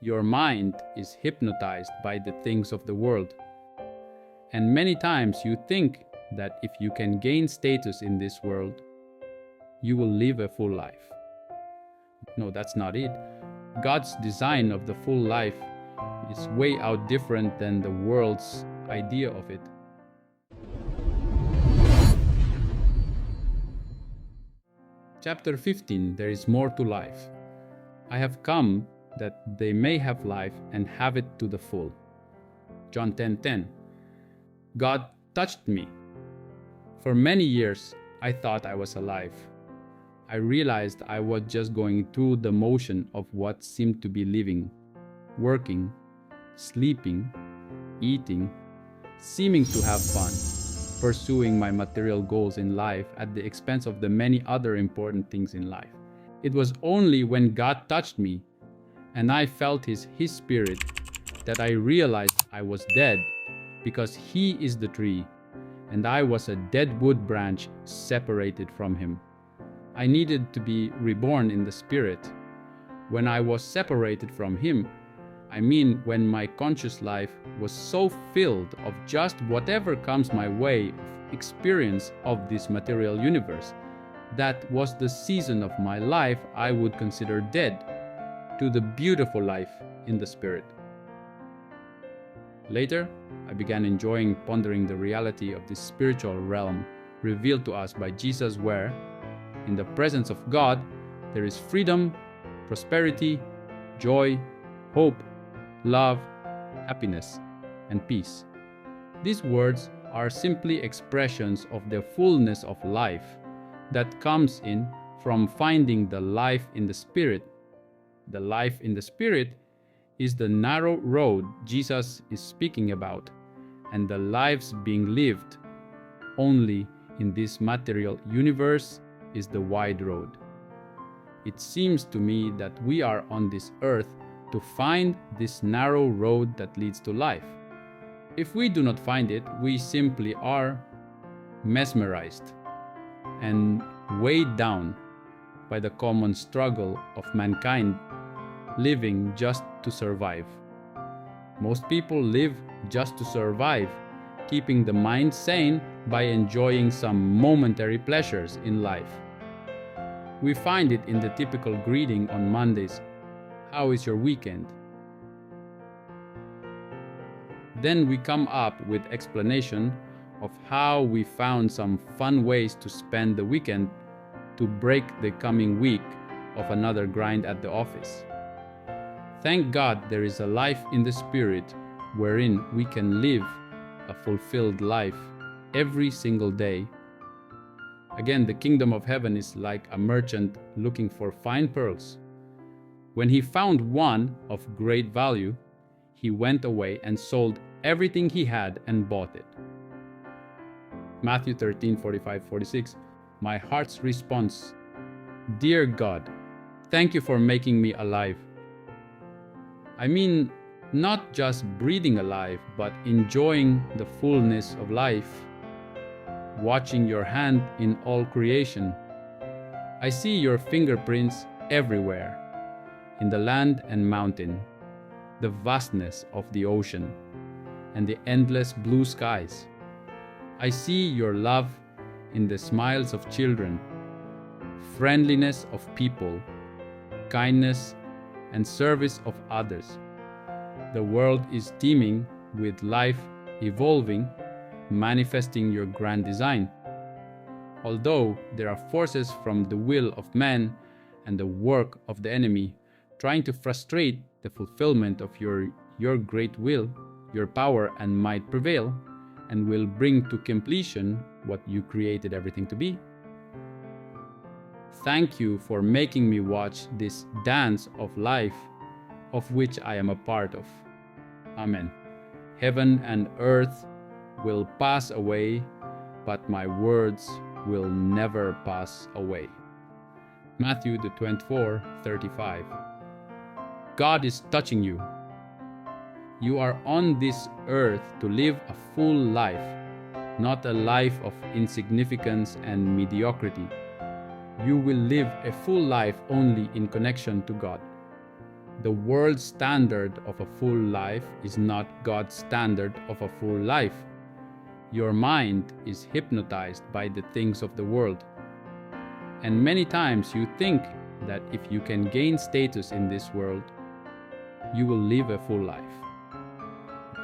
Your mind is hypnotized by the things of the world. And many times you think that if you can gain status in this world, you will live a full life. No, that's not it. God's design of the full life is way out different than the world's idea of it. Chapter 15, there is more to life. I have come that they may have life and have it to the full. John 10:10. God touched me. For many years, I thought I was alive. I realized I was just going through the motion of what seemed to be living, working, sleeping, eating, seeming to have fun, pursuing my material goals in life at the expense of the many other important things in life. It was only when God touched me and I felt His Spirit that I realized I was dead, because He is the tree and I was a dead wood branch separated from Him. I needed to be reborn in the Spirit. When I was separated from Him, I mean when my conscious life was so filled of just whatever comes my way of experience of this material universe, that was the season of my life I would consider dead, to the beautiful life in the Spirit. Later, I began enjoying pondering the reality of this spiritual realm revealed to us by Jesus, where, in the presence of God, there is freedom, prosperity, joy, hope, love, happiness, and peace. These words are simply expressions of the fullness of life that comes in from finding the life in the Spirit. The life in the Spirit is the narrow road Jesus is speaking about, and the lives being lived only in this material universe is the wide road. It seems to me that we are on this earth to find this narrow road that leads to life. If we do not find it, we simply are mesmerized and weighed down by the common struggle of mankind living just to survive. Most people live just to survive, keeping the mind sane by enjoying some momentary pleasures in life. We find it in the typical greeting on Mondays, "How is your weekend?" Then we come up with explanation of how we found some fun ways to spend the weekend to break the coming week of another grind at the office. Thank God there is a life in the Spirit wherein we can live a fulfilled life every single day. Again, the kingdom of heaven is like a merchant looking for fine pearls. When he found one of great value, he went away and sold everything he had and bought it. Matthew 13:45-46. My heart's response: Dear God, thank you for making me alive. I mean, not just breathing alive, but enjoying the fullness of life, watching your hand in all creation. I see your fingerprints everywhere, in the land and mountain, the vastness of the ocean, and the endless blue skies. I see your love in the smiles of children, friendliness of people, kindness, and service of others. The world is teeming with life evolving, manifesting your grand design. Although there are forces from the will of man and the work of the enemy trying to frustrate the fulfillment of your great will, your power and might prevail and will bring to completion what you created everything to be. Thank you for making me watch this dance of life of which I am a part of. Amen. Heaven and earth will pass away, but my words will never pass away. Matthew 24:35. God is touching you. You are on this earth to live a full life, not a life of insignificance and mediocrity. You will live a full life only in connection to God. The world's standard of a full life is not God's standard of a full life. Your mind is hypnotized by the things of the world. And many times you think that if you can gain status in this world, you will live a full life.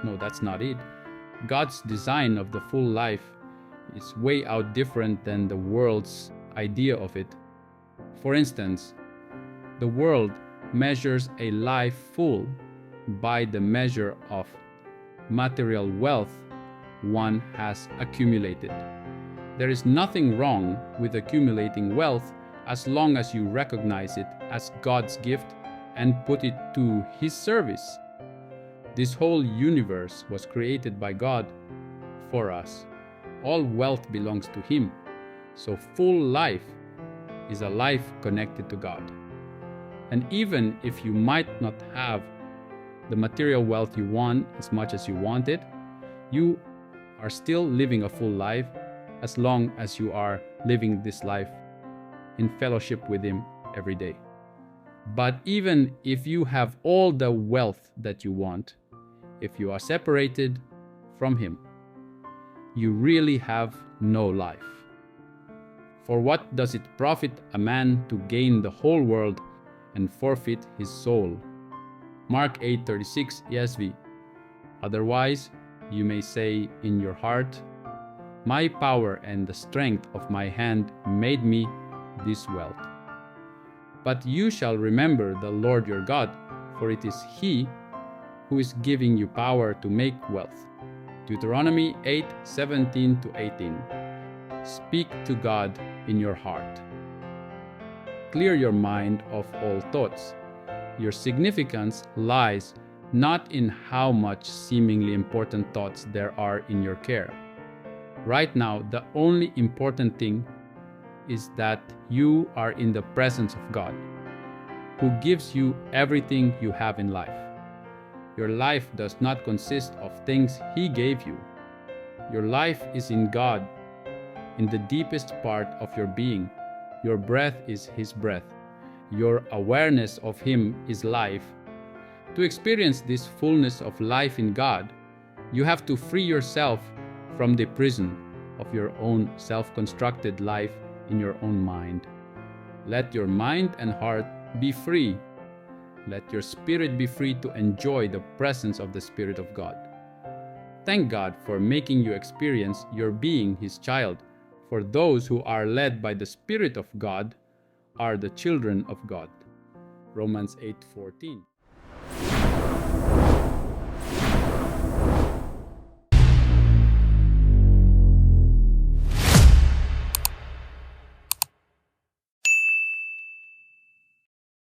No, that's not it. God's design of the full life is way out different than the world's idea of it. For instance, the world measures a life full by the measure of material wealth one has accumulated. There is nothing wrong with accumulating wealth as long as you recognize it as God's gift and put it to His service. This whole universe was created by God for us. All wealth belongs to Him. So full life is a life connected to God. And even if you might not have the material wealth you want as much as you want it, you are still living a full life as long as you are living this life in fellowship with Him every day. But even if you have all the wealth that you want, if you are separated from Him, you really have no life. For what does it profit a man to gain the whole world and forfeit his soul? Mark 8:36 ESV. Otherwise, you may say in your heart, my power and the strength of my hand made me this wealth. But you shall remember the Lord your God, for it is He who is giving you power to make wealth. Deuteronomy 8:17-18. Speak to God in your heart. Clear your mind of all thoughts. Your significance lies not in how much seemingly important thoughts there are in your care. Right now, the only important thing is that you are in the presence of God, who gives you everything you have in life. Your life does not consist of things He gave you. Your life is in God, in the deepest part of your being. Your breath is His breath. Your awareness of Him is life. To experience this fullness of life in God, you have to free yourself from the prison of your own self-constructed life in your own mind. Let your mind and heart be free. Let your spirit be free to enjoy the presence of the Spirit of God. Thank God for making you experience your being His child. For those who are led by the Spirit of God are the children of God. Romans 8:14.